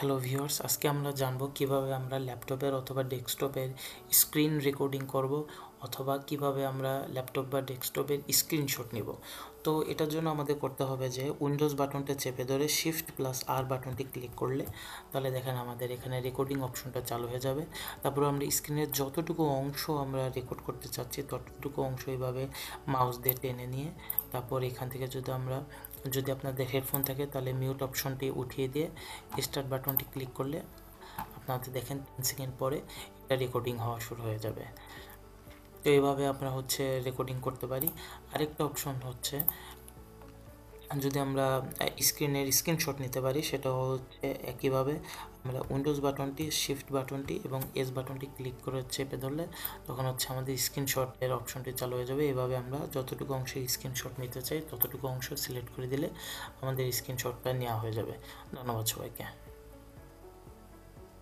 Hello viewers, আজকে আমরা জানবো কিভাবে আমরা ল্যাপটপের অথবা ডেস্কটপের স্ক্রিন রেকর্ডিং করব অথবা কিভাবে আমরা ল্যাপটপ বা ডেস্কটপের স্ক্রিনশট নিব। তো এটার জন্য আমাদের করতে হবে যে উইন্ডোজ বাটনটা চেপে ধরে শিফট প্লাস আর বাটনটি ক্লিক করলে তাহলে দেখেন আমাদের এখানে রেকর্ডিং অপশনটা চালু হয়ে যাবে। তারপর আমরা স্ক্রিনের যতটুকু অংশ আমরা রেকর্ড করতে চাচ্ছি ততটুকু অংশ এইভাবে মাউস দিয়ে টেনে নিয়ে তারপর এখান থেকে যদি আপনাদের হেডফোন থাকে তাহলে মিউট অপশনটি উঠিয়ে দিয়ে স্টার্ট বাটনটি ক্লিক করলে আপনাদের দেখেন 10 সেকেন্ড পরে এটা রেকর্ডিং হওয়া শুরু হয়ে যাবে। তো এইভাবে আমরা রেকর্ডিং করতে পারি। আরেকটা অপশন হচ্ছে যদি আমরা স্ক্রিনের স্ক্রিনশট নিতে পারি, সেটা হচ্ছে একইভাবে আমরা উইন্ডোজ বাটনটি শিফট বাটনটি এবং এস বাটনটি ক্লিক করে চেপে ধরলে তখন আমাদের স্ক্রিনশটের অপশনটি চালু হয়ে যাবে। এভাবে আমরা যতটুকু অংশের স্ক্রিনশট নিতে চাই ততটুকু অংশ সিলেক্ট করে দিলে আমাদের স্ক্রিনশটটা নেওয়া হয়ে যাবে। ধন্যবাদ সবাইকে।